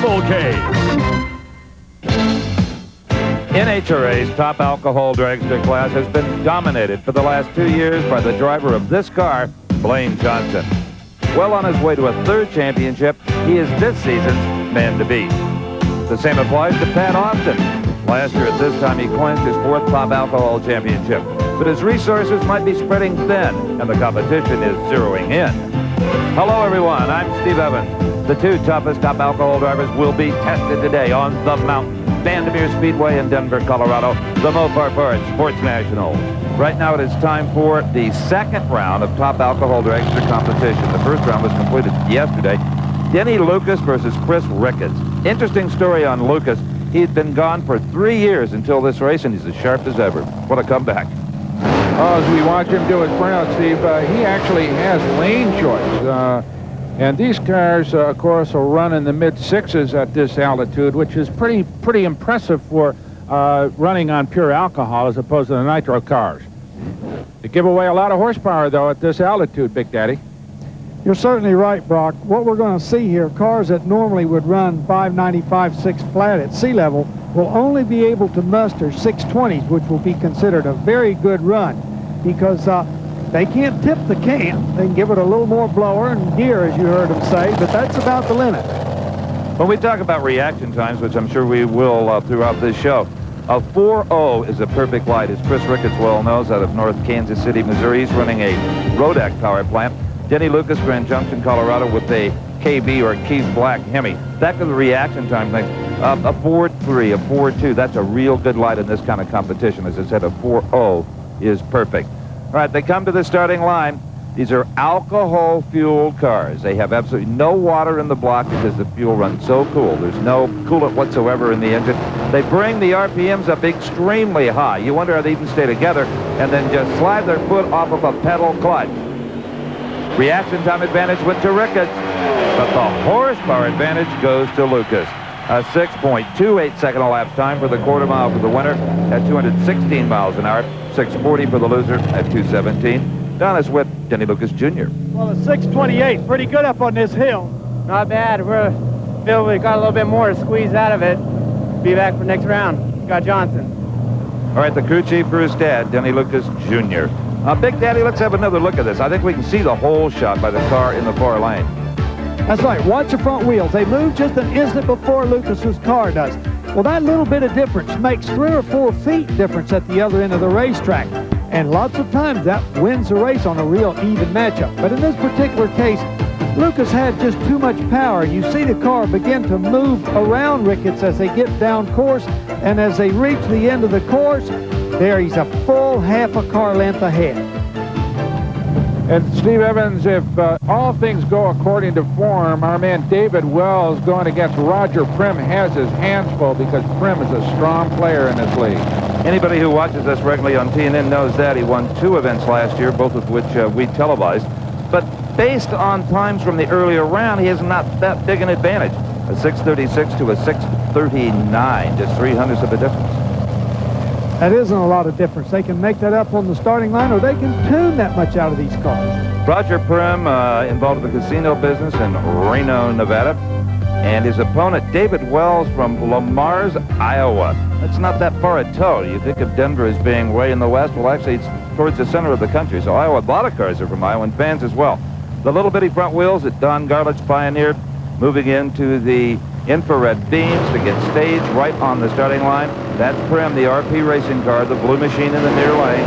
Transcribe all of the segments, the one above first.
cavalcade. NHRA's top alcohol dragster class has been dominated for the last 2 years by the driver of this car, Blaine Johnson. Well on his way to a third championship, he is this season's man to beat. The same applies to Pat Austin. Last year at this time, he clinched his fourth top alcohol championship. But his resources might be spreading thin, and the competition is zeroing in. Hello, everyone. I'm Steve Evans. The two toughest top alcohol drivers will be tested today on the mountain. Bandimere Speedway in Denver, Colorado, the Mopar Sports National. Right now it is time for the second round of top alcohol dragster competition. The first round was completed yesterday. Denny Lucas versus Chris Ricketts. Interesting story on Lucas. He'd been gone for 3 years until this race, and he's as sharp as ever. What a comeback. Oh, as we watch him do his burnout, Steve, he actually has lane choice. And these cars, of course, will run in the mid-6s at this altitude, which is pretty impressive for running on pure alcohol as opposed to the nitro cars. They give away a lot of horsepower, though, at this altitude, Big Daddy. You're certainly right, Brock. What we're going to see here, cars that normally would run 595, 6 flat at sea level will only be able to muster 620s, which will be considered a very good run because they can't tip the can. They can give it a little more blower and gear, as you heard them say, but that's about the limit. When we talk about reaction times, which I'm sure we will throughout this show, a 4.0 is a perfect light, as Chris Ricketts well knows, out of North Kansas City, Missouri. He's running a Rodak power plant. Denny Lucas, Grand Junction, Colorado, with a KB or Keith Black Hemi. Back to the reaction time things. A 4.3, a 4.2, that's a real good light in this kind of competition. As I said, a 4.0 is perfect. All right, they come to the starting line. These are alcohol-fueled cars. They have absolutely no water in the block because the fuel runs so cool. There's no coolant whatsoever in the engine. They bring the RPMs up extremely high. You wonder how they even stay together, and then just slide their foot off of a pedal clutch. Reaction time advantage went to Ricketts, but the horsepower advantage goes to Lucas. A 6.28 second elapsed time for the quarter mile for the winner at 216 miles an hour. 6:40 for the loser at 2:17. Don is with Denny Lucas Jr. Well, a 6:28, pretty good up on this hill. Not bad. We feel we got a little bit more to squeeze out of it. Be back for next round. Got Johnson. All right, the crew chief for his dad, Denny Lucas Jr. Big Daddy, let's have another look at this. I think we can see the whole shot by the car in the far lane. That's right. Watch the front wheels. They move just an instant before Lucas's car does. Well, that little bit of difference makes 3 or 4 feet difference at the other end of the racetrack. And lots of times that wins the race on a real even matchup. But in this particular case, Lucas had just too much power. You see the car begin to move around Ricketts as they get down course. And as they reach the end of the course, there he's a full half a car length ahead. And Steve Evans, if all things go according to form, our man David Wells going against Roger Primm has his hands full because Primm is a strong player in this league. Anybody who watches us regularly on TNN knows that. He won 2 events last year, both of which we televised. But based on times from the earlier round, he has not that big an advantage. A 6:36 to a 6:39, just 300ths of a difference. That isn't a lot of difference. They can make that up on the starting line, or they can tune that much out of these cars. Roger Primm, involved in the casino business in Reno, Nevada. And his opponent, David Wells from Lamars, Iowa. That's not that far a tow. You think of Denver as being way in the west. Well, actually, it's towards the center of the country. So Iowa, a lot of cars are from Iowa, and fans as well. The little bitty front wheels that Don Garlitz pioneered, moving into the infrared beams to get staged right on the starting line. That's Primm, the RP racing car, the blue machine in the near lane.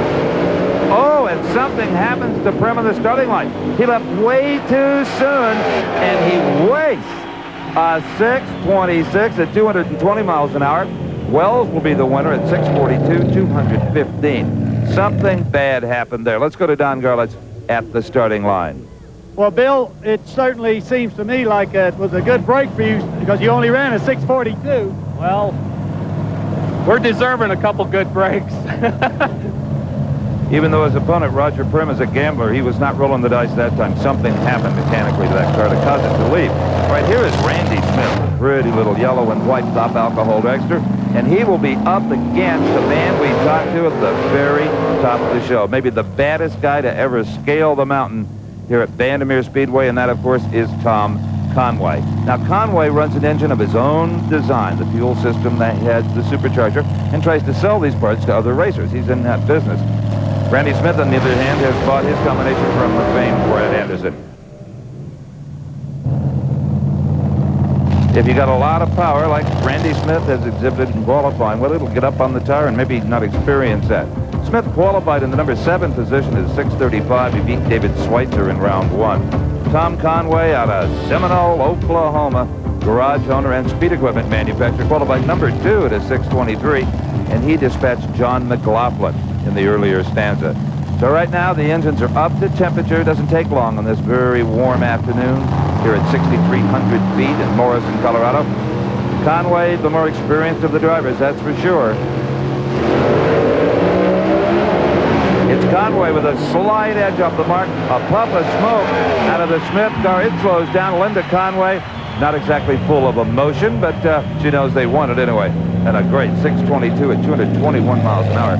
Oh, and something happens to Primm on the starting line. He left way too soon, and he wastes a 6:26 at 220 miles an hour. Wells will be the winner at 6:42, 215. Something bad happened there. Let's go to Don Garlitz at the starting line. Well, Bill, it certainly seems to me like it was a good break for you because you only ran a 6:42. Well, we're deserving a couple good breaks. Even though his opponent, Roger Primm, is a gambler, he was not rolling the dice that time. Something happened mechanically to that car to cause it to leave. Right here is Randy Smith, a pretty little yellow and white top alcohol dragster, and he will be up against the man we talked to at the very top of the show. Maybe the baddest guy to ever scale the mountain here at Bandimere Speedway, and that, of course, is Tom Conway. Now, Conway runs an engine of his own design, the fuel system that has the supercharger, and tries to sell these parts to other racers. He's in that business. Randy Smith, on the other hand, has bought his combination from the famed Brad Anderson. If you got a lot of power, like Randy Smith has exhibited in qualifying, well, it'll get up on the tire and maybe not experience that. Smith qualified in the number 7 position at 6:35. He beat David Schweitzer in round 1. Tom Conway out of Seminole, Oklahoma, garage owner and speed equipment manufacturer, qualified number 2 at a 6:23, and he dispatched John McLaughlin in the earlier stanza. So right now the engines are up to temperature. Doesn't take long on this very warm afternoon here at 6,300 feet in Morrison, Colorado. Conway, the more experienced of the drivers, that's for sure. It's Conway with a slight edge off the mark. A puff of smoke out of the Smith car. It slows down. Linda Conway, not exactly full of emotion, but she knows they won it anyway. And a great 6:22 at 221 miles an hour.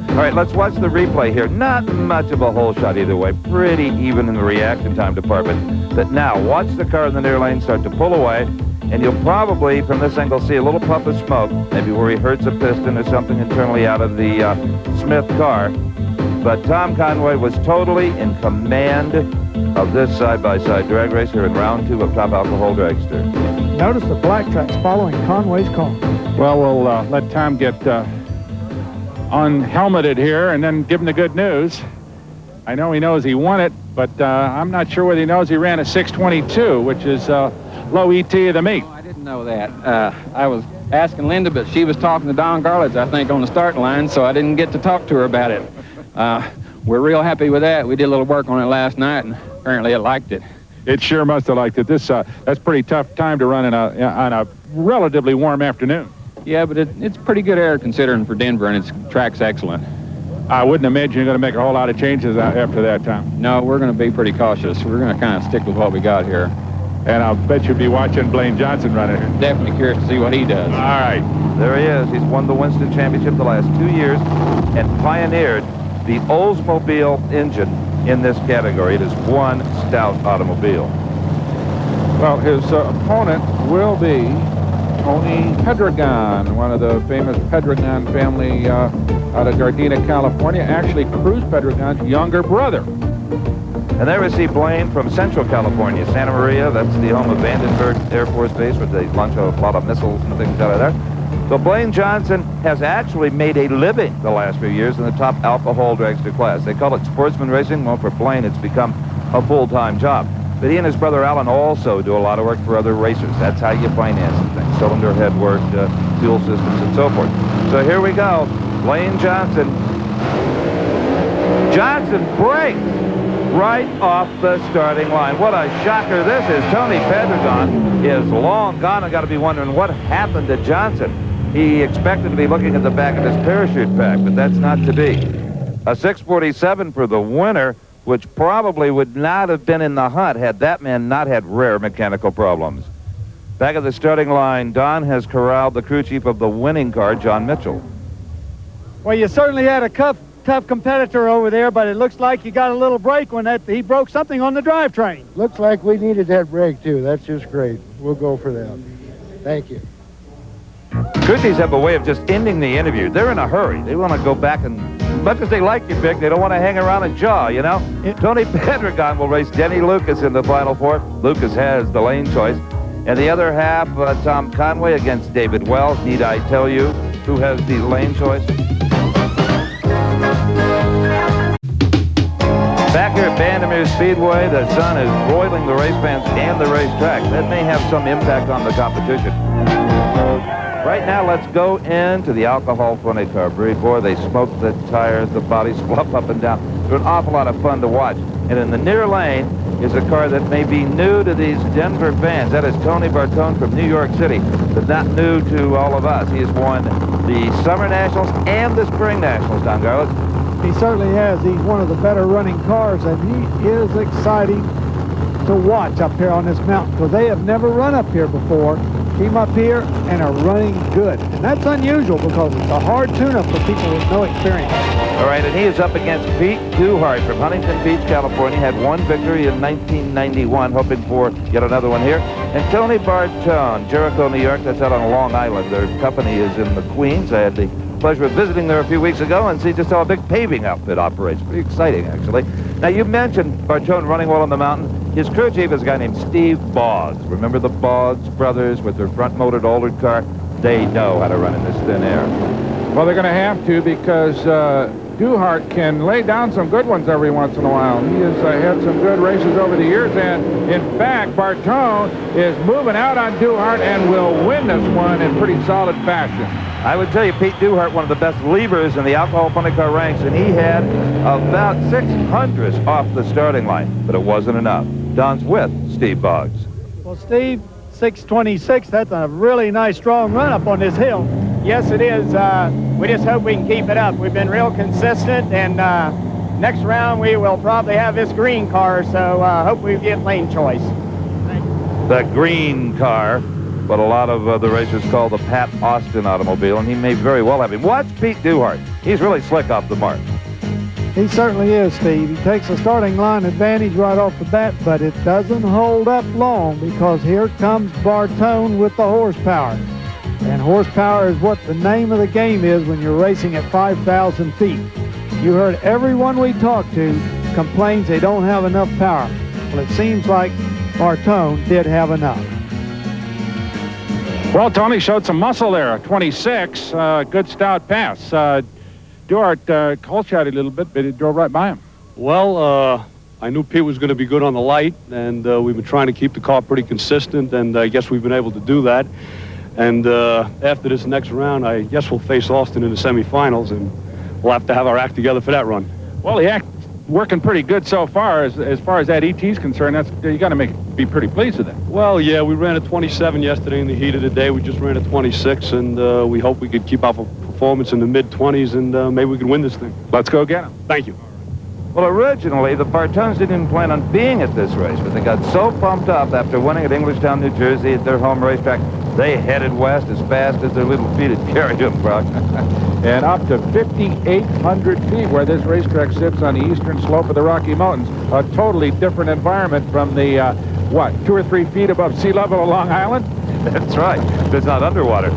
All right, let's watch the replay here. Not much of a hole shot either way. Pretty even in the reaction time department. But now, watch the car in the near lane start to pull away, and you'll probably, from this angle, see a little puff of smoke, maybe where he hurts a piston or something internally out of the Smith car. But Tom Conway was totally in command of this side-by-side drag race here in round 2 of Top Alcohol Dragster. Notice the black tracks following Conway's car. Well, we'll let Tom get unhelmeted here and then give him the good news. I know he knows he won it, but I'm not sure whether he knows he ran a 6:22, which is low ET of the meet. Oh, I didn't know that. I was asking Linda, but she was talking to Don Garlitz, I think, on the starting line, so I didn't get to talk to her about it. We're real happy with that. We did a little work on it last night, and apparently it liked it. It sure must have liked it. That's pretty tough time to run on a relatively warm afternoon. Yeah, but it's pretty good air considering for Denver, and its track's excellent. I wouldn't imagine you're going to make a whole lot of changes after that, Tom. No, we're going to be pretty cautious. We're going to kind of stick with what we got here. And I'll bet you'll be watching Blaine Johnson running here. Definitely curious to see what he does. All right. There he is. He's won the Winston Championship the last 2 years and pioneered the Oldsmobile engine in this category. It is one stout automobile. Well, his opponent will be Tony Pedregon, one of the famous Pedregon family out of Gardena, California. Actually, Cruz Pedregon's younger brother. And there we see Blaine from Central California, Santa Maria. That's the home of Vandenberg Air Force Base, where they launch a lot of missiles and things out of there. So Blaine Johnson has actually made a living the last few years in the top alcohol dragster class. They call it sportsman racing. Well, for Blaine, it's become a full-time job. But he and his brother Alan also do a lot of work for other racers. That's how you finance things. Cylinder head work, fuel systems, and so forth. So here we go. Blaine Johnson. Johnson breaks right off the starting line. What a shocker this is. Tony Pedregon is long gone. I got to be wondering what happened to Johnson. He expected to be looking at the back of his parachute pack, but that's not to be. A 6:47 for the winner, which probably would not have been in the hunt had that man not had rare mechanical problems. Back at the starting line, Don has corralled the crew chief of the winning car, John Mitchell. Well, you certainly had a tough competitor over there, but it looks like you got a little break when he broke something on the drivetrain. Looks like we needed that break, too. That's just great. We'll go for that. Thank you. Crew chiefs have a way of just ending the interview. They're in a hurry. They want to go back and, as much as they like you, Vic, they don't want to hang around and jaw, you know? Tony Pedregon will race Denny Lucas in the Final Four. Lucas has the lane choice. And the other half, Tom Conway against David Wells. Need I tell you who has the lane choice? Back here at Bandimere Speedway, the sun is broiling the race fans and the racetrack. That may have some impact on the competition. Right now, let's go into the alcohol funny car. Boy, they smoke the tires, the bodies flop up and down. They're an awful lot of fun to watch. And in the near lane is a car that may be new to these Denver fans. That is Tony Bartone from New York City, but not new to all of us. He has won the Summer Nationals and the Spring Nationals, Don Garlitz. He certainly has. He's one of the better running cars, and he is exciting to watch up here on this mountain, because they have never run up here before. came up here and are running good. And that's unusual because it's a hard tune-up for people with no experience. All right, and he is up against Pete DUHART from Huntington Beach, California. Had one victory in 1991, hoping for yet another one here. And Tony Bartone, Jericho, New York. That's out on Long Island. Their company is in the Queens. I had the pleasure of visiting there a few weeks ago and see just how a big paving outfit operates. Pretty exciting, actually. Now, you mentioned Bartone running well on the mountain. His crew chief is a guy named Steve Boggs. Remember the Boggs brothers with their front-motored altered car? They know how to run in this thin air. Well, they're going to have to because DUHART can lay down some good ones every once in a while. He has had some good races over the years, and in fact, Bartone is moving out on DUHART and will win this one in pretty solid fashion. I would tell you, Pete DUHART, one of the best levers in the alcohol funny car ranks, and he had about 600 off the starting line, but it wasn't enough. Don's with Steve Boggs. Well, Steve, 626, that's a really nice, strong run up on this hill. Yes, it is. We just hope we can keep it up. We've been real consistent, and next round we will probably have this green car, so hope we get lane choice. The green car, but a lot of the racers call the Pat Austin automobile, and he may very well have him. Watch Pete DUHART. He's really slick off the mark. He certainly is, Steve. He takes a starting line advantage right off the bat, but it doesn't hold up long because here comes Bartone with the horsepower. And horsepower is what the name of the game is when you're racing at 5,000 feet. You heard everyone we talked to complains they don't have enough power. Well, it seems like Bartone did have enough. Well, Tony showed some muscle there. 26, good stout pass. DUHART cold shot a little bit, but he drove right by him. Well, I knew Pete was going to be good on the light, and we've been trying to keep the car pretty consistent, and I guess we've been able to do that. And after this next round, I guess we'll face Austin in the semifinals, and we'll have to have our act together for that run. Well, the act working pretty good so far. As far as that ET is concerned, you got to be pretty pleased with that. Well, yeah, we ran a 27 yesterday in the heat of the day. We just ran a 26, and we hope we could keep our performance in the mid-20s, and maybe we can win this thing. Let's go get him. Thank you. Well, originally, the Bartones didn't even plan on being at this race, but they got so pumped up after winning at Englishtown, New Jersey at their home racetrack, they headed west as fast as their little feet had carried them, Brock. And up to 5,800 feet where this racetrack sits on the eastern slope of the Rocky Mountains. A totally different environment from the, 2 or 3 feet above sea level of Long Island? That's right. It's not underwater.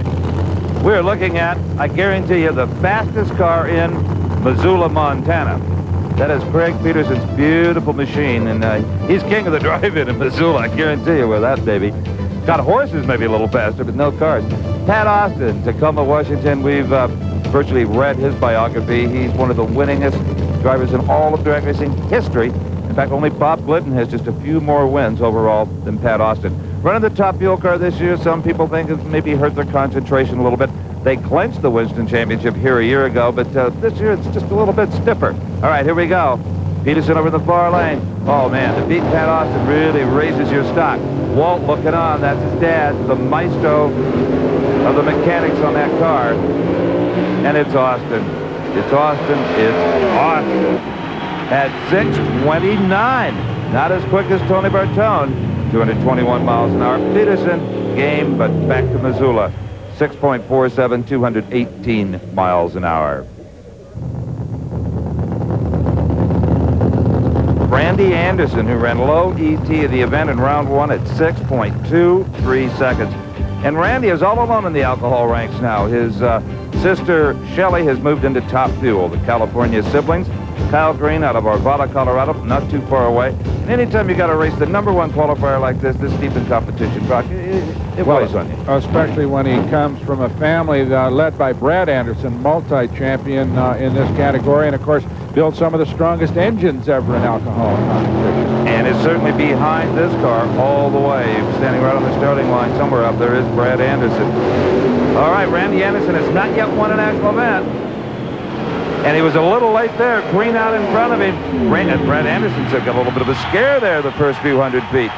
We're looking at, I guarantee you, the fastest car in Missoula, Montana. That is Craig Peterson's beautiful machine, and he's king of the drive-in in Missoula, I guarantee you, with that baby. Got horses maybe a little faster, but no cars. Pat Austin, Tacoma, Washington. We've virtually read his biography. He's one of the winningest drivers in all of drag racing history. In fact, only Bob Glidden has just a few more wins overall than Pat Austin. Running the top fuel car this year, some people think it maybe hurt their concentration a little bit. They clinched the Winston Championship here a year ago, but this year it's just a little bit stiffer. All right, here we go. Peterson over the far lane. Oh, man, to beat Pat Austin really raises your stock. Walt looking on. That's his dad, the maestro of the mechanics on that car. And it's Austin. It's Austin. It's Austin. At 6:29. Not as quick as Tony Bartone. 221 miles an hour. Peterson, game, but back to Missoula. 6.47, 218 miles an hour. Randy Anderson, who ran low ET of the event in round 1 at 6.23 seconds. And Randy is all alone in the alcohol ranks now. His sister, Shelley, has moved into top fuel. The California siblings, Kyle Green out of Arvada, Colorado, not too far away. And anytime you got to race the #1 qualifier like this deep in competition, Brock, it weighs on you. Especially when he comes from a family led by Brad Anderson, multi-champion in this category, and of course, built some of the strongest engines ever in alcohol competition. And is certainly behind this car all the way. Standing right on the starting line somewhere up there is Brad Anderson. All right, Randy Anderson has not yet won an actual event. And he was a little late there. Green out in front of him. Brad Anderson took a little bit of a scare there the first few hundred feet.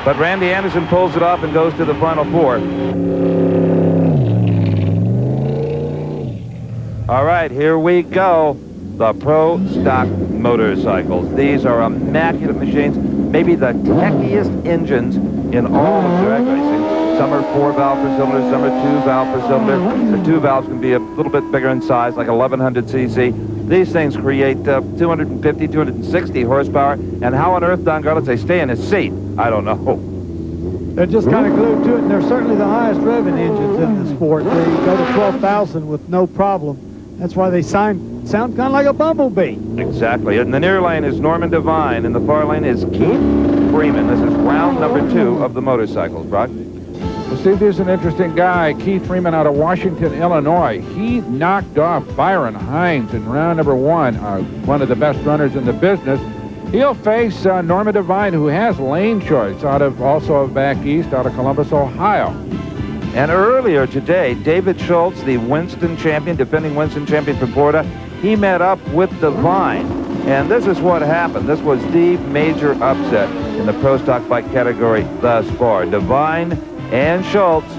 But Randy Anderson pulls it off and goes to the final 4. All right, here we go. The Pro Stock motorcycles. These are immaculate machines, maybe the techiest engines in all of drag racing. Some are 4-valve per cylinder, some are 2-valve per cylinder. The 2 valves can be a little bit bigger in size, like 1100 cc. These things create 250, 260 horsepower. And how on earth, Don Garlits, they stay in his seat? I don't know. They're just kind of glued to it, and they're certainly the highest revving engines in the sport. They go to 12,000 with no problem. That's why they sound kind of like a bumblebee. Exactly. In the near lane is Norman Devine. In the far lane is Keith Freeman. This is round number 2 of the motorcycles, Brock. Well, Steve, this is an interesting guy, Keith Freeman out of Washington, Illinois. He knocked off Byron Hines in round number 1, one of the best runners in the business. He'll face Norman Devine, who has lane choice also back east, out of Columbus, Ohio. And earlier today, David Schultz, the Winston champion, defending Winston champion from Florida, he met up with Devine. And this is what happened. This was the major upset in the Pro Stock Bike category thus far. Devine and Schultz.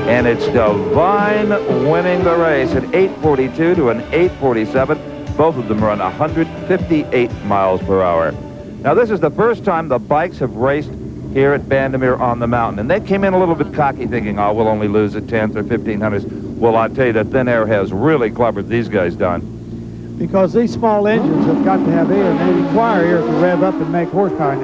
And it's Devine winning the race at 8:42 to an 8:47. Both of them run 158 miles per hour. Now, this is the first time the bikes have raced here at Bandimere on the mountain. And they came in a little bit cocky, thinking, oh, we'll only lose at 10th or 1500s. Well, I tell you, the thin air has really clobbered these guys down. Because these small engines have got to have air, and they require air to rev up and make horsepower. And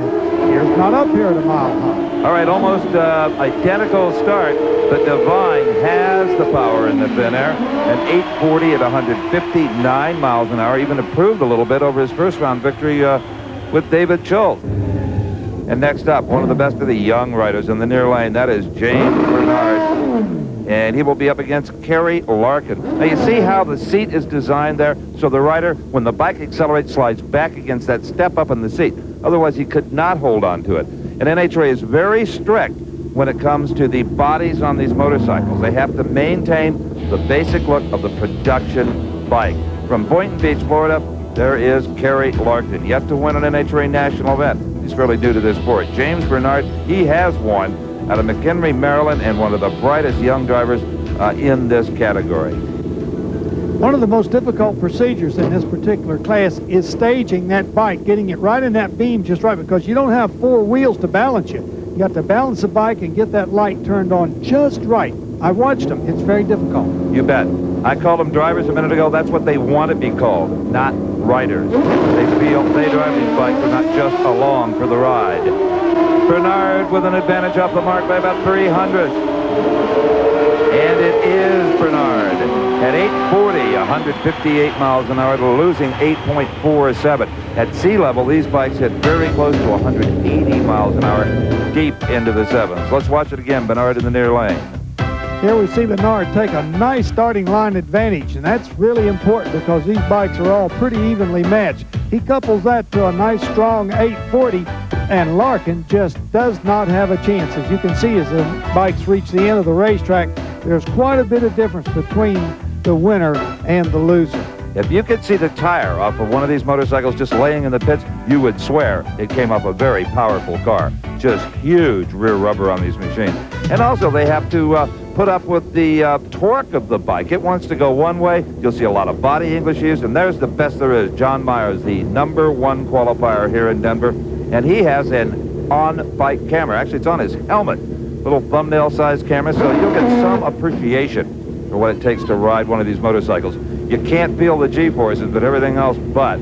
air's not up here at a mile high. All right, almost identical start, but Devine has the power in the thin air. An 840 at 159 miles an hour, even improved a little bit over his first round victory with David Schultz. And next up, one of the best of the young riders in the near lane, that is James Bernard. And he will be up against Kerry Larkin. Now, you see how the seat is designed there? So the rider, when the bike accelerates, slides back against that step up in the seat. Otherwise, he could not hold on to it. And NHRA is very strict when it comes to the bodies on these motorcycles. They have to maintain the basic look of the production bike. From Boynton Beach, Florida, there is Kerry Larkin, yet to win an NHRA national event. He's fairly new to this sport. James Bernard, he has won out of McHenry, Maryland, and one of the brightest young drivers in this category. One of the most difficult procedures in this particular class is staging that bike, getting it right in that beam just right, because you don't have 4 wheels to balance you. You got to balance the bike and get that light turned on just right. I've watched them. It's very difficult. You bet. I called them drivers a minute ago. That's what they want to be called, not riders. They feel they drive these bikes, but not just along for the ride. Bernard with an advantage off the mark by about 300. And it is Bernard at 840, 158 miles an hour, losing 8.47. At sea level, these bikes hit very close to 180 miles an hour, deep into the 7s. Let's watch it again, Bernard in the near lane. Here we see Bernard take a nice starting line advantage, and that's really important because these bikes are all pretty evenly matched. He couples that to a nice strong 840, and Larkin just does not have a chance. As you can see, as the bikes reach the end of the racetrack, there's quite a bit of difference between the winner and the loser. If you could see the tire off of one of these motorcycles just laying in the pits, you would swear it came off a very powerful car. Just huge rear rubber on these machines. And also, they have to put up with the torque of the bike. It wants to go one way. You'll see a lot of body English used, and there's the best there is. John Myers, the #1 qualifier here in Denver, and he has an on-bike camera. Actually, it's on his helmet. Little thumbnail-sized camera, so you'll get some appreciation for what it takes to ride one of these motorcycles. You can't feel the G-forces, but everything else but.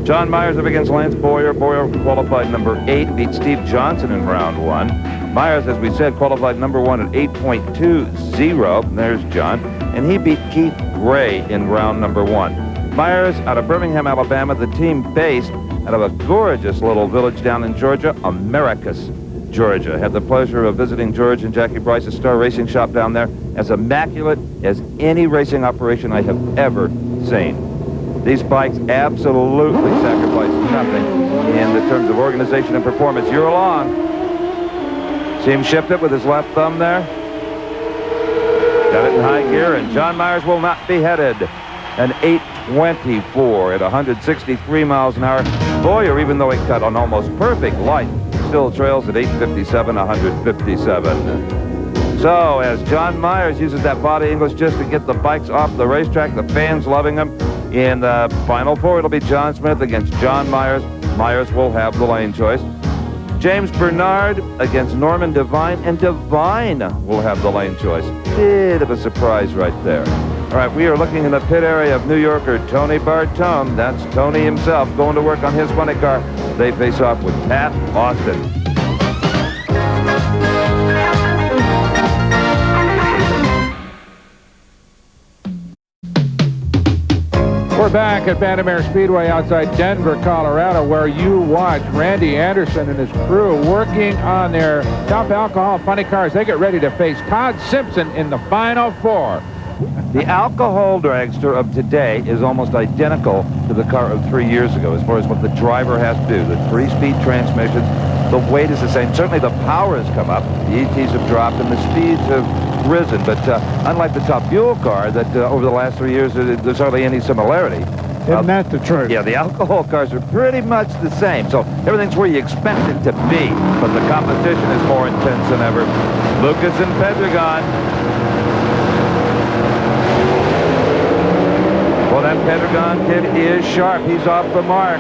John Myers up against Lance Boyer. Boyer qualified #8, beat Steve Johnson in round 1. Myers, as we said, qualified #1 at 8.20. There's John. And he beat Keith Gray in round #1. Myers out of Birmingham, Alabama, the team based out of a gorgeous little village down in Georgia, Americus, Georgia. Had the pleasure of visiting George and Jackie Bryce's Star Racing shop down there. As immaculate as any racing operation I have ever seen. These bikes absolutely sacrifice nothing in the terms of organization and performance. You're along. See him shift it with his left thumb there. Got it in high gear, and John Myers will not be headed. An 824 at 163 miles an hour. Boyer, even though he cut on almost perfect light, still trails at 857, 157. So as John Myers uses that body English just to get the bikes off the racetrack, the fans loving him. In the final 4, it'll be John Smith against John Myers. Myers will have the lane choice. James Bernard against Norman Devine, and Devine will have the lane choice. Bit of a surprise right there. All right, we are looking in the pit area of New Yorker Tony Bartone. That's Tony himself going to work on his funny car. They face off with Pat Austin. We're back at Bandimere Speedway outside Denver, Colorado, where you watch Randy Anderson and his crew working on their top alcohol funny cars. They get ready to face Todd Simpson in the Final Four. The alcohol dragster of today is almost identical to the car of 3 years ago as far as what the driver has to do. The 3-speed transmissions, the weight is the same. Certainly the power has come up. The ETs have dropped and the speeds have risen. But unlike the Top Fuel car that over the last 3 years, there's hardly any similarity. Isn't that the truth? Yeah, the alcohol cars are pretty much the same. So everything's where you expect it to be. But the competition is more intense than ever. Lucas and Pedregon. Well, that Pedregon kid is sharp. He's off the mark.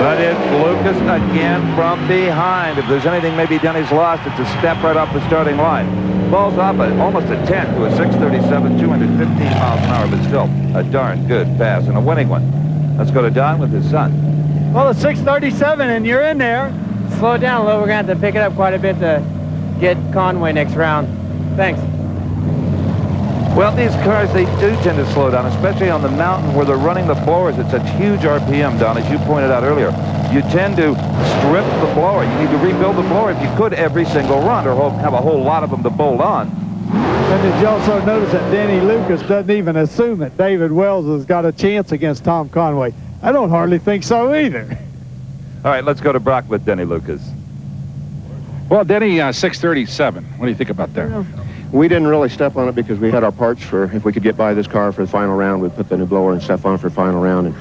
But it's Lucas again from behind. If there's anything maybe Denny's lost, it's a step right off the starting line. Ball's up at almost a 10 to a 637, 215 miles an hour, but still a darn good pass and a winning one. Let's go to Don with his son. Well, it's 637 and you're in there. Slow it down a little. We're going to have to pick it up quite a bit to get Conway next round. Thanks. Well, these cars, they do tend to slow down, especially on the mountain where they're running the blowers at such huge RPM, Don, as you pointed out earlier. You tend to strip the blower. You need to rebuild the blower if you could every single run, or have a whole lot of them to bolt on. And did you also notice that Denny Lucas doesn't even assume that David Wells has got a chance against Tom Conway? I don't hardly think so either. All right, let's go to Brock with Denny Lucas. Well, Denny, 637. What do you think about that? Yeah. We didn't really step on it because we had our parts for if we could get by this car for the final round. We'd put the new blower and stuff on for the final round and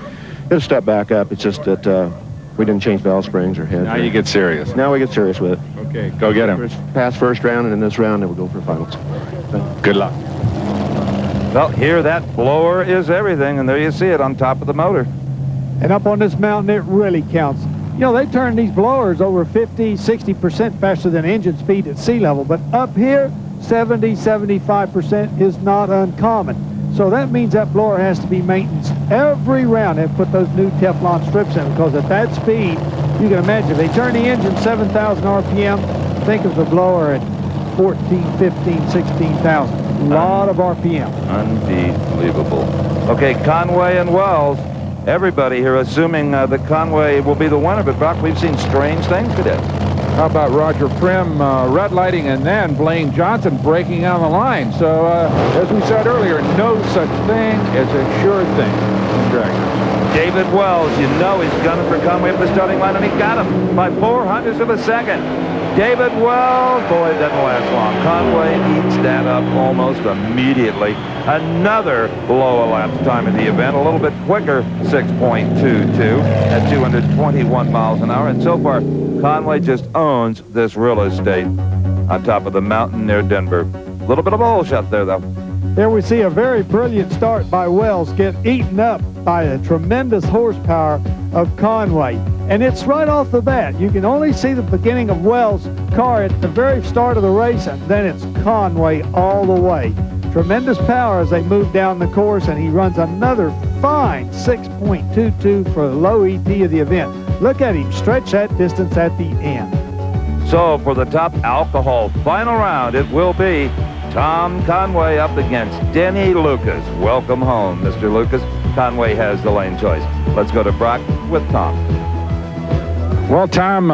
it'll step back up. It's just that we didn't change valve springs or heads. Now you get serious. Now we get serious with it. Okay, go get him. Pass first round, and in this round, then we'll go for finals. Good luck. Well, here that blower is everything, and there you see it on top of the motor. And up on this mountain, it really counts. You know, they turn these blowers over 50, 60% faster than engine speed at sea level, but up here, 70, 75% is not uncommon. So that means that blower has to be maintained every round and put those new Teflon strips in, because at that speed, you can imagine, if they turn the engine 7,000 RPM, think of the blower at 14, 15, 16,000. A lot of RPM. Unbelievable. Okay, Conway and Wells. Everybody here assuming that Conway will be the winner, but Brock, we've seen strange things today. How about Roger Primm red lighting and then Blaine Johnson breaking on the line? So, as we said earlier, no such thing as a sure thing in Dragster. David Wells, you know he's gunning for Conway up the starting line, and he got him by 0.04 of a second. David Wells, boy, it doesn't last long. Conway eats that up almost immediately. Another low elapsed time in the event, a little bit quicker, 6.22 at 221 miles an hour. And so far, Conway just owns this real estate on top of the mountain near Denver. A little bit of bullshit there, though. There we see a very brilliant start by Wells get eaten up by the tremendous horsepower of Conway. And it's right off the bat. You can only see the beginning of Wells' car at the very start of the race, and then it's Conway all the way. Tremendous power as they move down the course, and he runs another fine 6.22 for the low ET of the event. Look at him stretch that distance at the end. So for the top alcohol final round, it will be Tom Conway up against Denny Lucas. Welcome home, Mr. Lucas. Conway has the lane choice. Let's go to Brock with Tom. Well, Tom,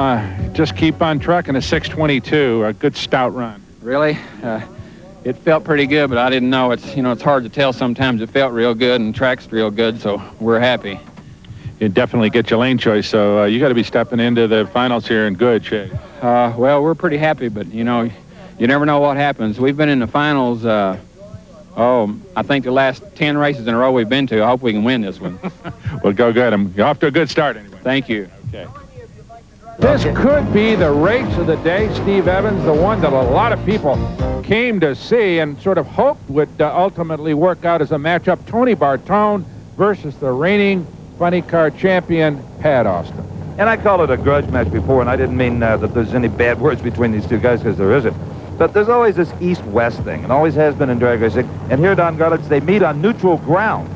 just keep on trucking a 622, a good stout run. Really? It felt pretty good, but I didn't know. It's hard to tell sometimes. It felt real good and track's real good, so we're happy. You definitely get your lane choice, so you got to be stepping into the finals here in good shape. Well, we're pretty happy, but, you never know what happens. We've been in the finals, I think the last 10 races in a row we've been to. I hope we can win this one. Well, go good. You're off to a good start anyway. Thank you. Okay. This could be the race of the day, Steve Evans, the one that a lot of people came to see and sort of hoped would ultimately work out as a matchup. Tony Bartone versus the reigning funny car champion, Pat Austin. And I called it a grudge match before, and I didn't mean that there's any bad words between these two guys, because there isn't. But there's always this east-west thing, and always has been in drag racing. And here at Don Garlett's, they meet on neutral ground.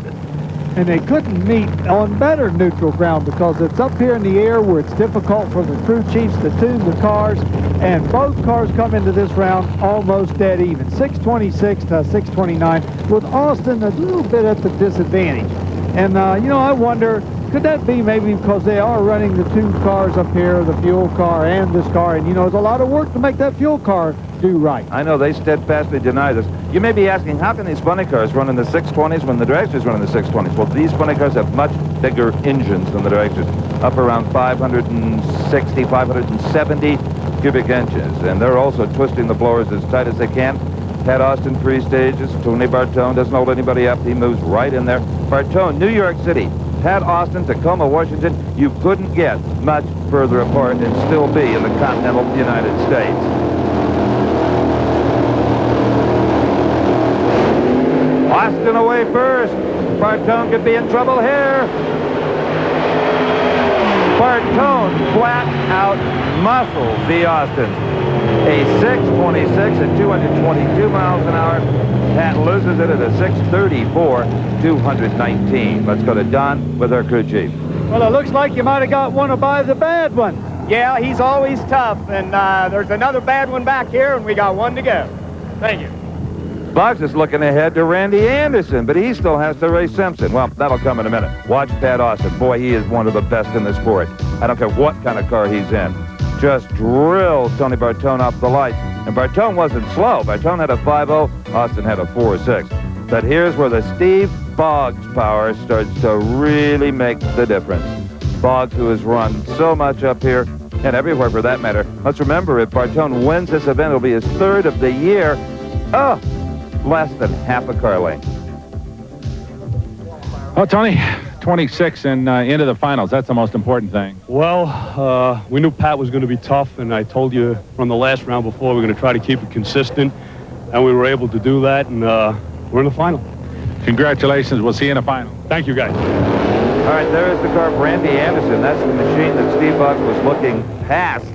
And they couldn't meet on better neutral ground because it's up here in the air where it's difficult for the crew chiefs to tune the cars. And both cars come into this round almost dead even, 626 to 629, with Austin a little bit at the disadvantage. And, you know, I wonder, could that be maybe because they are running the two cars up here, the fuel car and this car, and, you know, there's a lot of work to make that fuel car do right. I know they steadfastly deny this. You may be asking, how can these funny cars run in the 620s when the dragsters run in the 620s? Well, these funny cars have much bigger engines than the dragsters, up around 560, 570 cubic inches, and they're also twisting the blowers as tight as they can. Pat Austin, 3 stages. Tony Bartone doesn't hold anybody up. He moves right in there. Bartone, New York City. Pat Austin, Tacoma, Washington. You couldn't get much further apart and still be in the continental United States. Austin away first. Bartone could be in trouble here. Bartone flat out muscles the Austin. A 626 at 222 miles an hour. Pat loses it at a 634, 219. Let's go to Don with our crew chief. Well, it looks like you might have got one to buy the bad one. Yeah, he's always tough, and there's another bad one back here, and we got one to go. Thank you. Boggs is looking ahead to Randy Anderson, but he still has to race Simpson. Well, that'll come in a minute. Watch Pat Austin. Boy, he is one of the best in the sport. I don't care what kind of car he's in. Just drills Tony Bartone off the lights. And Bartone wasn't slow. Bartone had a 5.0. Austin had a 4.6. But here's where the Steve Boggs power starts to really make the difference. Boggs, who has run so much up here and everywhere for that matter. Let's remember, if Bartone wins this event, it'll be his 3rd of the year. Oh, less than half a car length. Oh, Tony, 26 and into the finals. That's the most important thing. Well, we knew Pat was going to be tough, and I told you from the last round before we're going to try to keep it consistent, and we were able to do that, and we're in the final. Congratulations. We'll see you in the final. Thank you, guys. All right, there is the car of Randy Anderson. That's the machine that Steve Boggs was looking past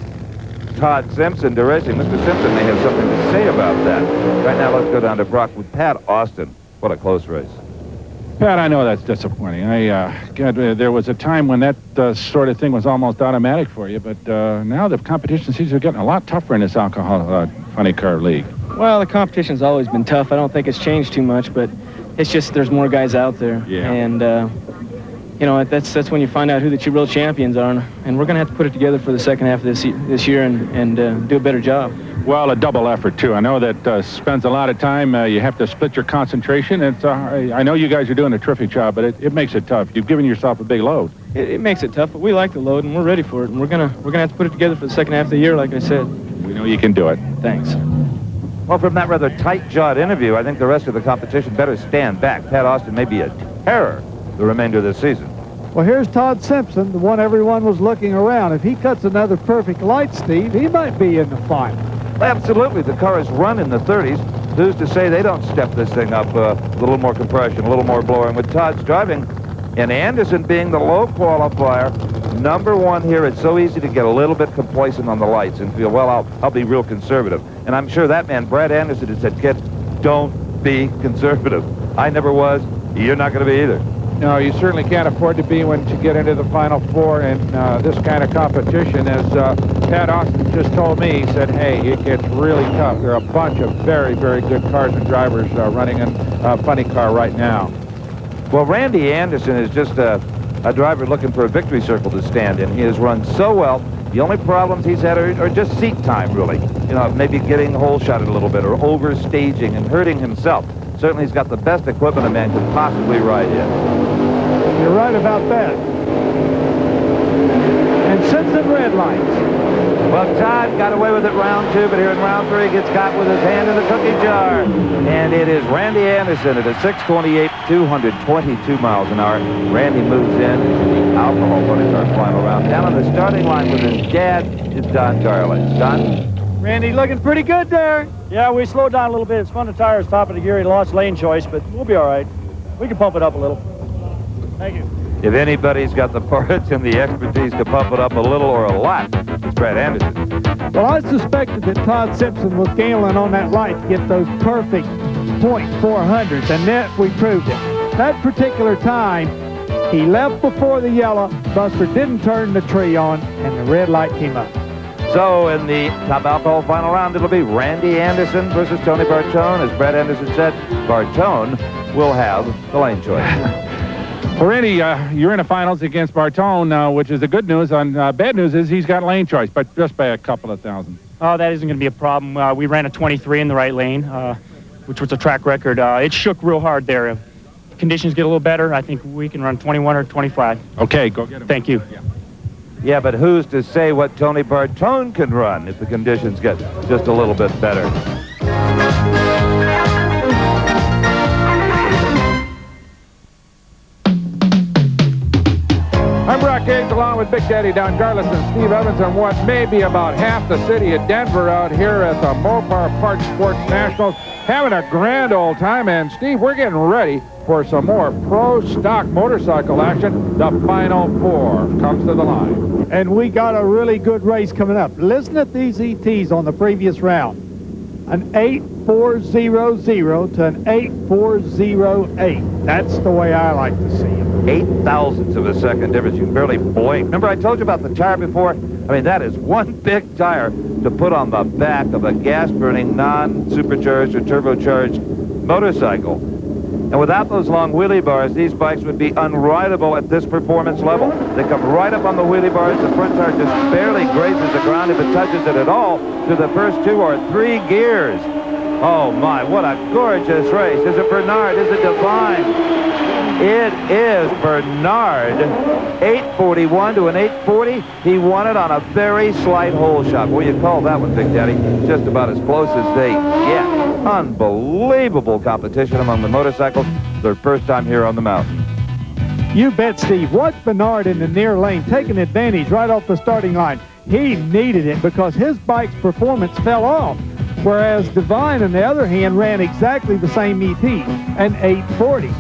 Todd Simpson to racing. Mr. Simpson may have something to say about that. Right now, let's go down to Brock with Pat Austin. What a close race. Pat, I know that's disappointing. God, there was a time when that sort of thing was almost automatic for you, but now the competition seems to be getting a lot tougher in this alcohol funny car league. Well, the competition's always been tough. I don't think it's changed too much, but it's just there's more guys out there. Yeah. And, you know, that's when you find out who the real champions are, and we're going to have to put it together for the second half of this year and do a better job. Well, a double effort, too. I know that spends a lot of time. You have to split your concentration. I know you guys are doing a terrific job, but it makes it tough. You've given yourself a big load. It makes it tough, but we like the load, and we're ready for it. And we're gonna have to put it together for the second half of the year, like I said. We know you can do it. Thanks. Well, from that rather tight-jawed interview, I think the rest of the competition better stand back. Pat Austin may be a terror the remainder of this season. Well, here's Todd Simpson, the one everyone was looking around. If he cuts another perfect light, Steve, he might be in the final. Absolutely. The car is run in the 30s. Who's to say they don't step this thing up a little more compression, a little more blower? And with Todd's driving and Anderson being the low qualifier, #1 here, it's so easy to get a little bit complacent on the lights and feel, well, I'll be real conservative. And I'm sure that man, Brad Anderson, has said, kid, don't be conservative. I never was. You're not going to be either. No, you certainly can't afford to be when you get into the Final Four in this kind of competition. As Pat Austin just told me, he said, hey, it gets really tough. There are a bunch of very, very good cars and drivers running in a funny car right now. Well, Randy Anderson is just a driver looking for a victory circle to stand in. He has run so well. The only problems he's had are just seat time, really. You know, maybe getting hole-shotted a little bit or overstaging and hurting himself. Certainly he's got the best equipment a man could possibly ride in. You're right about that. And Simpson red lights. Well, Todd got away with it round 2, but here in round 3 he gets caught with his hand in the cookie jar. And it is Randy Anderson at a 628, 222 miles an hour. Randy moves in the alcohol running car final round. Down on the starting line with his dad is Don Garlett. Don? Randy looking pretty good there. Yeah, we slowed down a little bit. It's fun to tires top of the gear. He lost lane choice, but we'll be all right. We can pump it up a little. Thank you. If anybody's got the parts and the expertise to pump it up a little or a lot, it's Brad Anderson. Well, I suspected that Todd Simpson was gambling on that light to get those perfect .400s, and then we proved it. That particular time, he left before the yellow, Buster didn't turn the tree on, and the red light came up. So in the top alcohol final round, it'll be Randy Anderson versus Tony Bartone. As Brad Anderson said, Bartone will have the lane choice. Well, Randy, you're in the finals against Bartone, which is the good news. Bad news is he's got lane choice, but just by a couple of thousand. Oh, that isn't going to be a problem. We ran a 23 in the right lane, which was a track record. It shook real hard there. If conditions get a little better, I think we can run 21 or 25. Okay, go get him. Thank you. Yeah, but who's to say what Tony Bartone can run if the conditions get just a little bit better? I'm Brock Gage, along with Big Daddy Don Garlis and Steve Evans, and what may be about half the city of Denver out here at the Mopar Park Sports Nationals, having a grand old time. And Steve, we're getting ready for some more pro stock motorcycle action. The final four comes to the line. And we got a really good race coming up. Listen at these ETs on the previous round. An 8.400 to an 8.408. That's the way I like to see it. 8 thousandths of a second difference. You can barely blink. Remember I told you about the tire before? I mean, that is one big tire to put on the back of a gas-burning, non-supercharged or turbocharged motorcycle. And without those long wheelie bars, these bikes would be unrideable at this performance level. They come right up on the wheelie bars. The front tire just barely grazes the ground, if it touches it at all, through the first 2 or 3 gears. Oh, my, what a gorgeous race. Is it Bernard? Is it Divine? It is Bernard. 841 to an 840. He won it on a very slight hole shot. What do you call that one, Big Daddy? Just about as close as they get. Unbelievable competition among the motorcycles. Their first time here on the mountain. You bet, Steve. Watch Bernard in the near lane taking advantage right off the starting line. He needed it because his bike's performance fell off. Whereas Divine, on the other hand, ran exactly the same ET, an 840.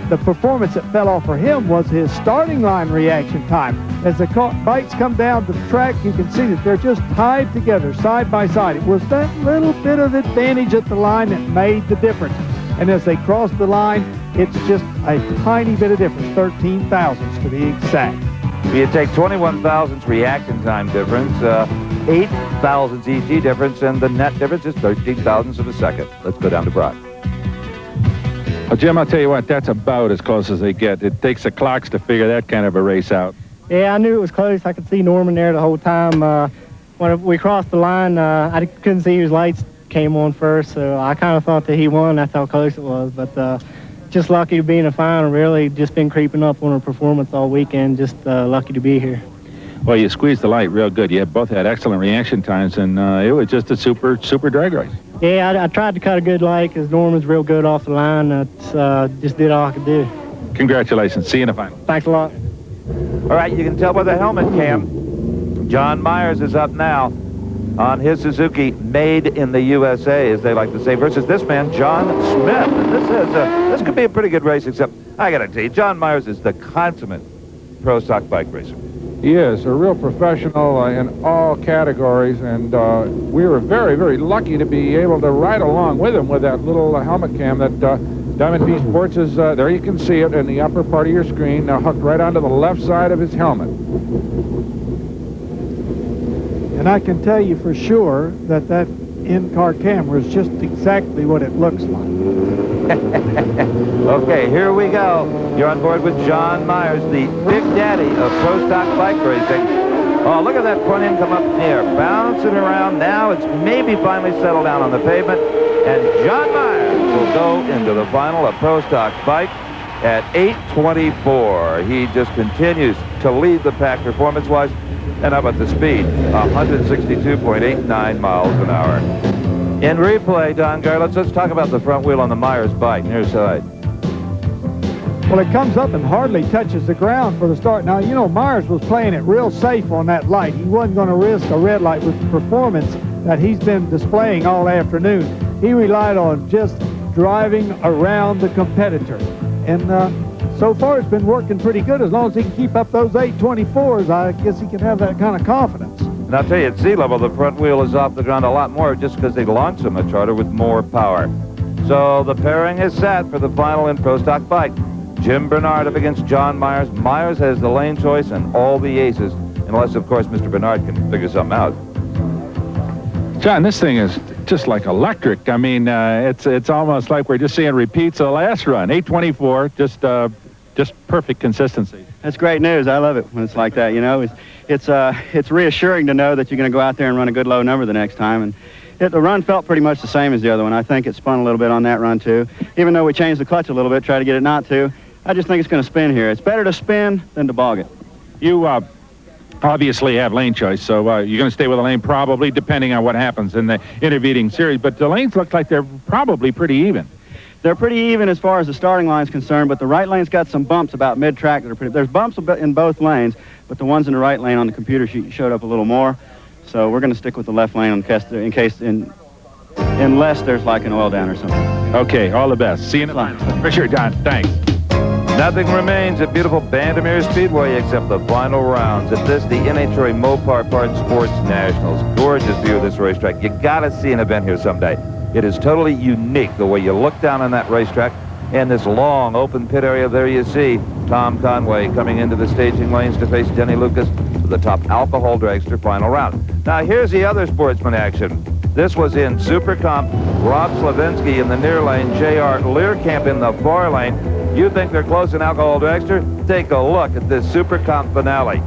The performance that fell off for him was his starting line reaction time. As the bikes come down to the track, you can see that they're just tied together side by side. It was that little bit of advantage at the line that made the difference. And as they cross the line, it's just a tiny bit of difference, 13 thousandths to be exact. You take 21 thousandths reaction time difference, 8 thousandths ET difference, and the net difference is 13 thousandths of a second. Let's go down to Brock. Well, Jim, I'll tell you what, that's about as close as they get. It takes the clocks to figure that kind of a race out. Yeah, I knew it was close. I could see Norman there the whole time. When we crossed the line, I couldn't see whose lights came on first, so I kind of thought that he won. That's how close it was. But just lucky to be in the final, really. Just been creeping up on her performance all weekend. Just lucky to be here. Well, you squeezed the light real good. You both had excellent reaction times, and it was just a super drag race. Yeah, I tried to cut a good light because Norman's real good off the line. That's just did all I could do. Congratulations. See you in the final. Thanks a lot. All right, you can tell by the helmet cam. John Myers is up now on his Suzuki, made in the USA, as they like to say, versus this man, John Smith. And this could be a pretty good race, except I got to tell you, John Myers is the consummate pro stock bike racer. He is a real professional in all categories, and we were very, very lucky to be able to ride along with him with that little helmet cam that Diamond P Sports is, there you can see it in the upper part of your screen, hooked right onto the left side of his helmet. And I can tell you for sure that that in-car camera is just exactly what it looks like. Okay, here we go. You're on board with John Myers, the big daddy of pro stock bike racing. Oh, look at that front end come up in the air, bouncing around. Now it's maybe finally settled down on the pavement, and John Myers will go into the final of pro stock bike at 8:24. He just continues to lead the pack performance-wise, and how about the speed? 162.89 miles an hour. In replay, Don Garlitz, let's talk about the front wheel on the Myers bike, near side. Well, it comes up and hardly touches the ground for the start. Now, you know, Myers was playing it real safe on that light. He wasn't going to risk a red light with the performance that he's been displaying all afternoon. He relied on just driving around the competitor. And so far it's been working pretty good. As long as he can keep up those 824s, I guess he can have that kind of confidence. And I'll tell you, at sea level, the front wheel is off the ground a lot more just because they launched so much harder with more power. So the pairing is set for the final in Pro Stock fight. Jim Bernard up against John Myers. Myers has the lane choice and all the aces, unless, of course, Mr. Bernard can figure something out. John, this thing is just like electric. I mean, it's almost like we're just seeing repeats of the last run. 824, just perfect consistency. That's great news. I love it when it's like that. You know, it's reassuring to know that you're going to go out there and run a good low number the next time. And the run felt pretty much the same as the other one. I think it spun a little bit on that run too. Even though we changed the clutch a little bit, try to get it not to. I just think it's going to spin here. It's better to spin than to bog it. You obviously have lane choice, so you're going to stay with the lane probably, depending on what happens in the intervening series. But the lanes look like they're probably pretty even. They're pretty even as far as the starting line is concerned, but the right lane's got some bumps about mid-track that are pretty. There's bumps in both lanes, but the ones in the right lane on the computer sheet showed up a little more. So we're going to stick with the left lane unless there's like an oil down or something. Okay, all the best. See you in the line. For sure, John. Thanks. Nothing remains at beautiful Bandimere Speedway except the final rounds. At this, the NHRA Mopar Parts Sports Nationals. Gorgeous view of this racetrack. You got to see an event here someday. It is totally unique the way you look down on that racetrack. And this long open pit area, there you see Tom Conway coming into the staging lanes to face Denny Lucas for the top alcohol dragster final round. Now here's the other sportsman action. This was in Super Comp. Rob Slavinsky in the near lane, J.R. Learcamp in the far lane. You think they're close in alcohol dragster? Take a look at this Super Comp finale.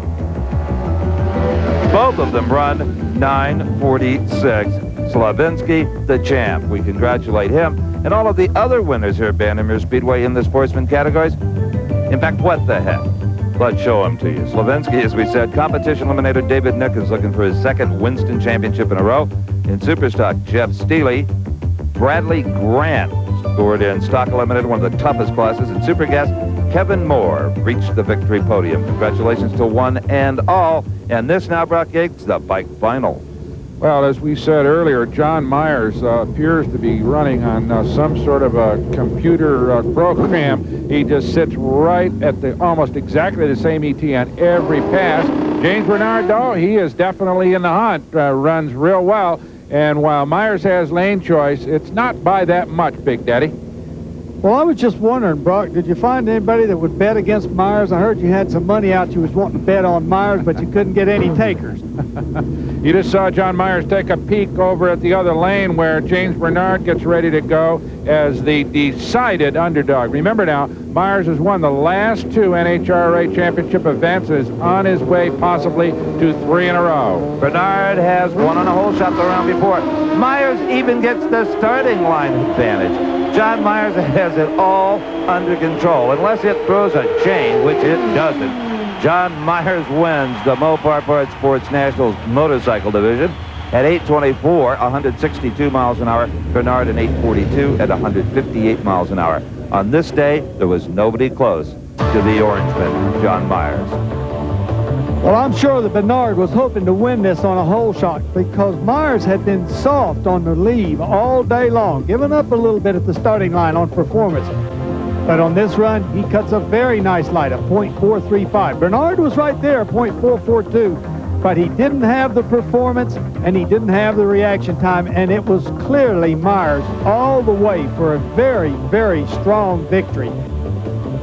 Both of them run 9:46. Slavinsky, the champ. We congratulate him and all of the other winners here at Bandimere Speedway in the sportsman categories. In fact, what the heck? Let's show them to you. Slavinsky, as we said, competition eliminator David Nick is looking for his second Winston championship in a row. In Superstock, Jeff Steele, Bradley Grant scored in stock eliminator, one of the toughest classes. In Supergas, Kevin Moore reached the victory podium. Congratulations to one and all. And this now, Brock Yates, the bike final. Well, as we said earlier, John Myers appears to be running on some sort of a computer program. He just sits right at the almost exactly the same ET on every pass. James Bernard, though, he is definitely in the hunt, runs real well. And while Myers has lane choice, it's not by that much, Big Daddy. Well, I was just wondering, Brock, did you find anybody that would bet against Myers? I heard you had some money out. You was wanting to bet on Myers, but you couldn't get any takers. You just saw John Myers take a peek over at the other lane where James Bernard gets ready to go as the decided underdog. Remember now, Myers has won the last two NHRA championship events and is on his way possibly to 3 in a row. Bernard has won on a hole shot the round before. Myers even gets the starting line advantage. John Myers has it all under control. Unless it throws a chain, which it doesn't, John Myers wins the Mopar Parts Sports Nationals motorcycle division at 8:24, 162 miles an hour. Bernard in 8:42 at 158 miles an hour. On this day, there was nobody close to the Orangeman, John Myers. Well, I'm sure that Bernard was hoping to win this on a hole shot because Myers had been soft on the leave all day long, giving up a little bit at the starting line on performance. But on this run, he cuts a very nice light, a .435. Bernard was right there, .442, but he didn't have the performance and he didn't have the reaction time, and it was clearly Myers all the way for a very, very strong victory.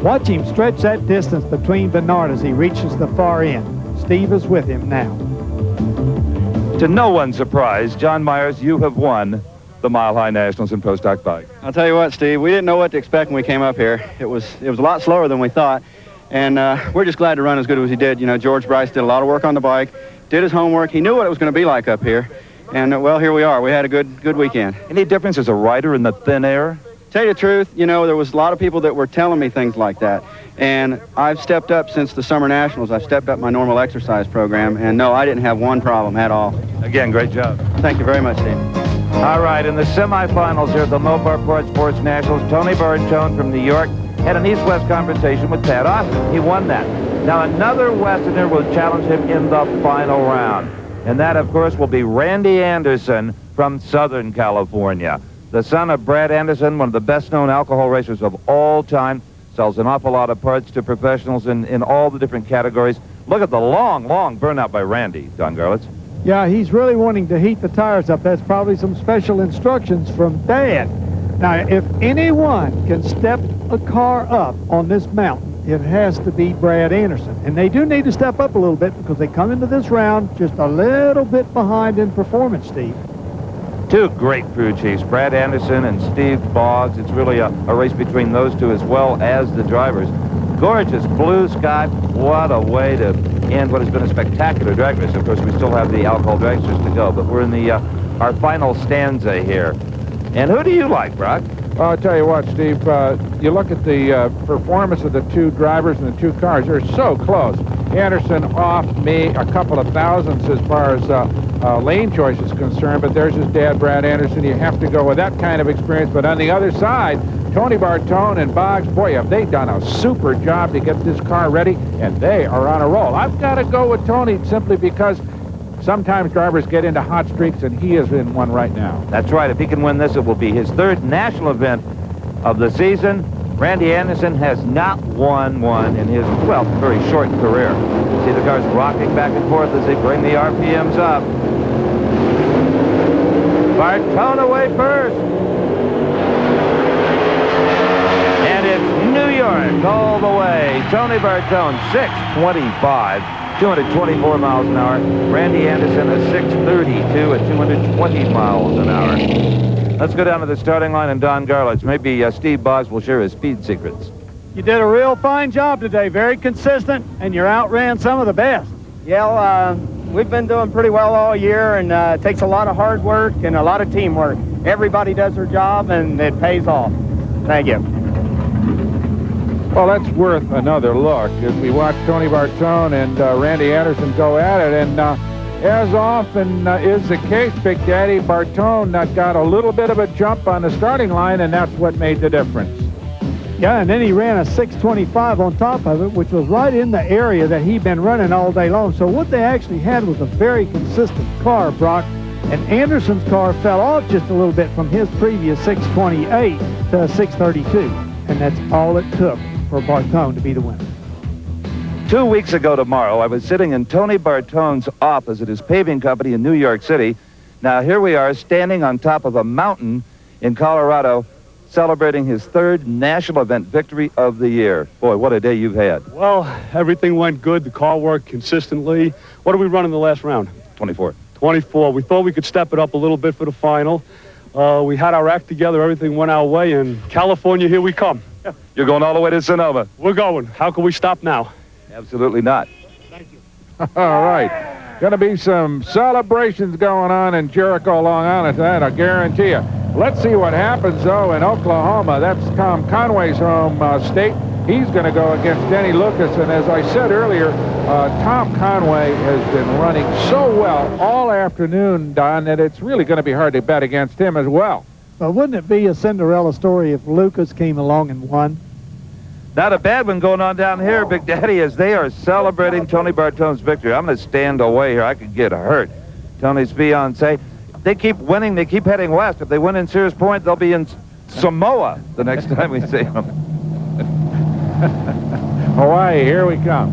Watch him stretch that distance between Bernard as he reaches the far end. Steve is with him now. To no one's surprise, John Myers, you have won the Mile High Nationals in Pro Stock Bike. I'll tell you what, Steve, we didn't know what to expect when we came up here. It was a lot slower than we thought, and we're just glad to run as good as he did. You know, George Bryce did a lot of work on the bike, did his homework. He knew what it was going to be like up here, and well, here we are. We had a good weekend. Any difference as a rider in the thin air? Tell you the truth, you know, there was a lot of people that were telling me things like that. And I've stepped up since the Summer Nationals. I've stepped up my normal exercise program. And no, I didn't have one problem at all. Again, great job. Thank you very much, Steve. All right, in the semifinals here at the Mopar Parts Sports Nationals, Tony Bartone from New York had an East-West confrontation with Pat Austin. He won that. Now another Westerner will challenge him in the final round. And that, of course, will be Randy Anderson from Southern California. The son of Brad Anderson, one of the best-known alcohol racers of all time. sells an awful lot of parts to professionals in all the different categories. Look at the long burnout by Randy, Don Garlitz. Yeah, he's really wanting to heat the tires up. That's probably some special instructions from Dad. Now, if anyone can step a car up on this mountain, it has to be Brad Anderson. And they do need to step up a little bit because they come into this round just a little bit behind in performance, Steve. Two great crew chiefs, Brad Anderson and Steve Boggs. It's really a race between those two as well as the drivers. Gorgeous blue sky. What a way to end what has been a spectacular drag race. Of course, we still have the alcohol dragsters to go, but we're in the our final stanza here. And who do you like, Brock? Well, I'll tell you what, Steve, you look at the performance of the two drivers and the two cars. They're so close. Anderson off me a couple of thousandths as far as lane choice is concerned, but there's his dad, Brad Anderson. You have to go with that kind of experience. But on the other side, Tony Bartone and Boggs, boy, have they done a super job to get this car ready, and they are on a roll. I've got to go with Tony simply because sometimes drivers get into hot streaks, and he is in one right now. That's right. If he can win this, it will be his third national event of the season. Randy Anderson has not won one in his, well, very short career. See the cars rocking back and forth as they bring the RPMs up. Bartone away first. And it's New York all the way. Tony Bartone, 6:25, 224 miles an hour. Randy Anderson, a 6:32 at 220 miles an hour. Let's go down to the starting line and Don Garlitz. Maybe Steve Boggs will share his speed secrets. You did a real fine job today, very consistent, and you outran some of the best. Yeah, we've been doing pretty well all year, and it takes a lot of hard work and a lot of teamwork. Everybody does their job, and it pays off. Thank you. Well, that's worth another look as we watch Tony Bartone and Randy Anderson go at it. And as often is the case, Big Daddy, Bartone got a little bit of a jump on the starting line, and that's what made the difference. Yeah, and then he ran a 6:25 on top of it, which was right in the area that he'd been running all day long. So what they actually had was a very consistent car, Brock. And Anderson's car fell off just a little bit from his previous 6:28 to a 6:32. And that's all it took for Bartone to be the winner. 2 weeks ago tomorrow, I was sitting in Tony Bartone's office at his paving company in New York City. Now here we are standing on top of a mountain in Colorado, celebrating his third national event victory of the year. Boy, what a day you've had. Well, everything went good. The car worked consistently. What did we run in the last round? 24. 24. We thought we could step it up a little bit for the final. We had our act together. Everything went our way. And California, here we come. You're going all the way to Sonoma. We're going. How can we stop now? Absolutely not. Thank you. All right. Going to be some celebrations going on in Jericho, Long Island tonight, I guarantee you. Let's see what happens, though, in Oklahoma. That's Tom Conway's home state. He's going to go against Denny Lucas. And as I said earlier, Tom Conway has been running so well all afternoon, Don, that it's really going to be hard to bet against him as well. But wouldn't it be a Cinderella story if Lucas came along and won? Not a bad one going on down here, Big Daddy, as they are celebrating Tony Bartone's victory. I'm going to stand away here. I could get hurt. Tony's fiancé. They keep winning. They keep heading west. If they win in Sears Point, they'll be in Samoa the next time we see them. Hawaii, here we come.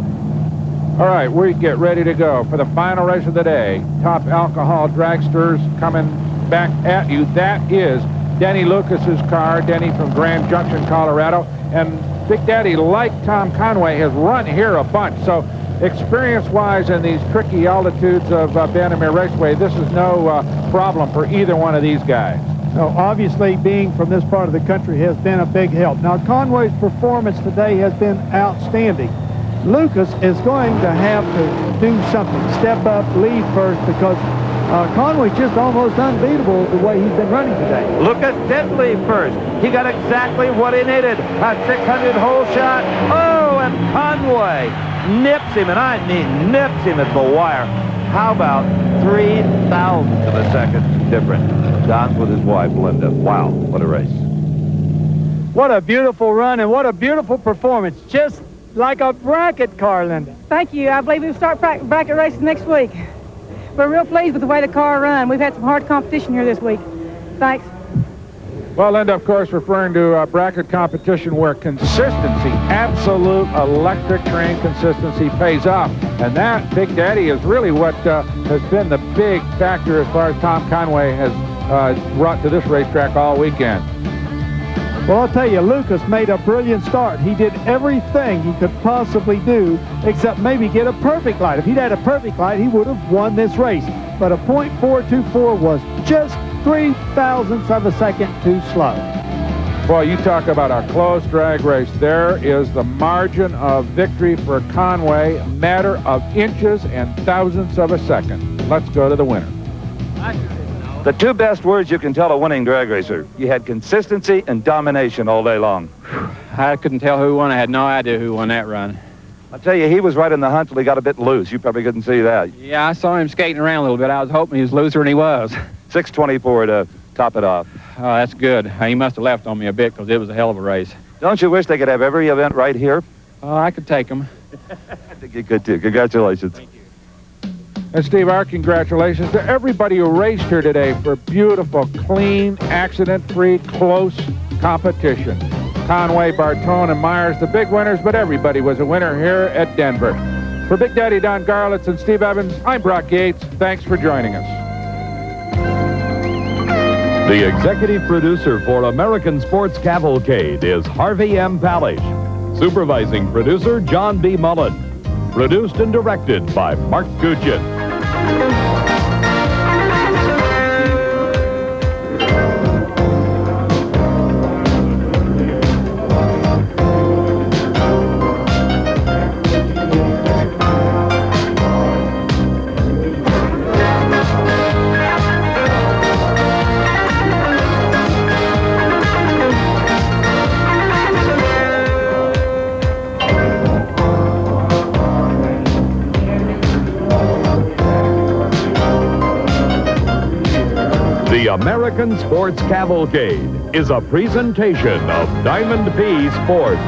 All right, we get ready to go for the final race of the day. Top alcohol dragsters coming back at you. That is Denny Lucas's car, Denny from Grand Junction, Colorado. And Big Daddy, like Tom Conway, has run here a bunch. So experience-wise in these tricky altitudes of Bandimere Raceway, this is no problem for either one of these guys. So obviously being from this part of the country has been a big help. Now Conway's performance today has been outstanding. Lucas is going to have to do something, step up, lead first, because Conway's just almost unbeatable the way he's been running today. Lucas did lead first. He got exactly what he needed. A 600-hole shot. Oh, and Conway nips him, and I mean nips him at the wire. How about 3,000th of a second difference? Don's with his wife, Linda. Wow, what a race. What a beautiful run, and what a beautiful performance. Just like a bracket car, Linda. Thank you. I believe we'll start bracket races next week. We're real pleased with the way the car run. We've had some hard competition here this week. Thanks. Well, Linda, of course, referring to bracket competition where consistency, absolute electric train consistency pays off. And that, Big Daddy, is really what has been the big factor as far as Tom Conway has brought to this racetrack all weekend. Well, I'll tell you, Lucas made a brilliant start. He did everything he could possibly do except maybe get a perfect light. If he'd had a perfect light, he would have won this race. But a .424 was just 0.03 of a second too slow. Boy, you talk about a close drag race. There is the margin of victory for Conway, a matter of inches and thousandths of a second. Let's go to the winner. The two best words you can tell a winning drag racer. You had consistency and domination all day long. I couldn't tell who won. I had no idea who won that run. I'll tell you, he was right in the hunt till he got a bit loose. You probably couldn't see that. Yeah, I saw him skating around a little bit. I was hoping he was looser than he was. 6:24 to top it off. Oh, that's good. He must have left on me a bit because it was a hell of a race. Don't you wish they could have every event right here? Oh, I could take him. I think you could too. Congratulations. Thank you. And Steve, our congratulations to everybody who raced here today for beautiful, clean, accident-free, close competition. Conway, Bartone, and Myers, the big winners, but everybody was a winner here at Denver. For Big Daddy Don Garlitz and Steve Evans, I'm Brock Yates. Thanks for joining us. The executive producer for American Sports Cavalcade is Harvey M. Palash. Supervising producer, John B. Mullen. Produced and directed by Mark Guccian. The American Sports Cavalcade is a presentation of Diamond P Sports.